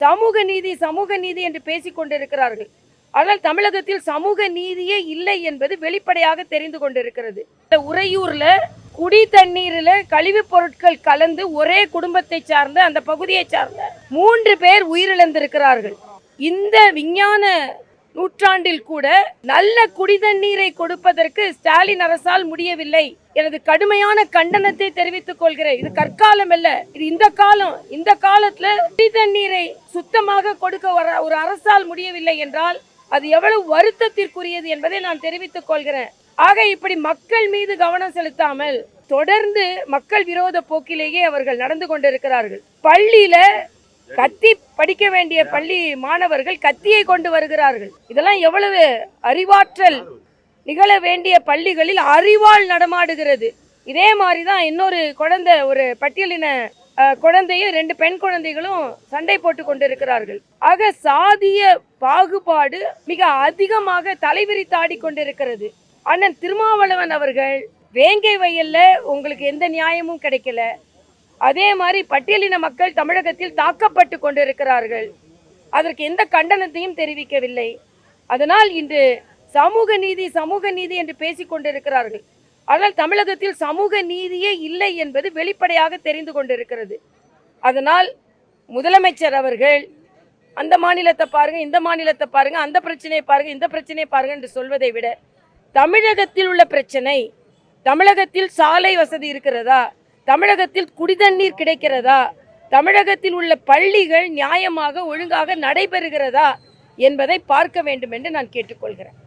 சமூக நீதி என்று பேசிக் கொண்டிருக்கிறார்கள். ஆனால் தமிழகத்தில் சமூக நீதியே இல்லை என்பது வெளிப்படையாக தெரிந்து கொண்டிருக்கிறது. உறையூர்ல குடி தண்ணீரில் கழிவுப் பொருட்கள் கலந்து ஒரே குடும்பத்தை சார்ந்த அந்த பகுதியை சார்ந்த 3 பேர் உயிரிழந்திருக்கிறார்கள். இந்த விஞ்ஞான நூற்றாண்டில் கூட நல்ல குடிதண்ணீரை கொடுப்பதற்கு ஸ்டாலின் அரசால் முடியவில்லை. எனது கடுமையான கண்டனத்தை தெரிவித்துக் கொள்கிறேன். இது கற்காலம் அல்ல, இது இந்த காலம். இந்த காலத்துல குடிதண்ணீரை சுத்தமாக கொடுக்க ஒரு அரசால் முடியவில்லை என்றால் அது எவ்வளவு வருத்தத்திற்குரியது என்பதை நான் தெரிவித்துக் கொள்கிறேன். ஆக இப்படி மக்கள் மீது கவனம் செலுத்தாமல் தொடர்ந்து மக்கள் விரோத போக்கிலேயே அவர்கள் நடந்து கொண்டிருக்கிறார்கள். பள்ளியில கத்தி படிக்க வேண்டிய பள்ளி மாணவர்கள் கத்தியை கொண்டு வருகிறார்கள். இதெல்லாம் எவ்வளவு அறிவாற்றல் நிகழ வேண்டிய பள்ளிகளில் அறிவால் நடமாடுகிறது. இதே மாதிரிதான் இன்னொரு குழந்தை, ஒரு பட்டியலின குழந்தையும் 2 பெண் குழந்தைகளும் சண்டை போட்டு கொண்டிருக்கிறார்கள். ஆக சாதிய பாகுபாடு மிக அதிகமாக தலைவிரித்தாடி கொண்டிருக்கிறது. அண்ணன் திருமாவளவன் அவர்கள் வேங்கை வயல்ல உங்களுக்கு எந்த நியாயமும் கிடைக்கல, அதே மாதிரி பட்டியலின மக்கள் தமிழகத்தில் தாக்கப்பட்டு கொண்டிருக்கிறார்கள், அதற்கு எந்த கண்டனத்தையும் தெரிவிக்கவில்லை. அதனால் இன்று சமூக நீதி என்று பேசிக் கொண்டிருக்கிறார்கள். ஆனால் தமிழகத்தில் சமூக நீதியே இல்லை என்பது வெளிப்படையாக தெரிந்து கொண்டிருக்கிறது. அதனால் முதலமைச்சர் அவர்கள் அந்த மாநிலத்தை பாருங்க, இந்த மாநிலத்தை பாருங்க, அந்த பிரச்சனையை பாருங்க, இந்த பிரச்சனையை பாருங்க என்று சொல்வதை விட தமிழகத்தில் உள்ள பிரச்சனை, தமிழகத்தில் சாலை வசதி இருக்கிறதா, தமிழகத்தில் குடிதண்ணீர் கிடைக்கிறதா, தமிழகத்தில் உள்ள பள்ளிகள் நியாயமாக ஒழுங்காக நடைபெறுகிறதா என்பதை பார்க்க வேண்டும் என்று நான் கேட்டுக்கொள்கிறேன்.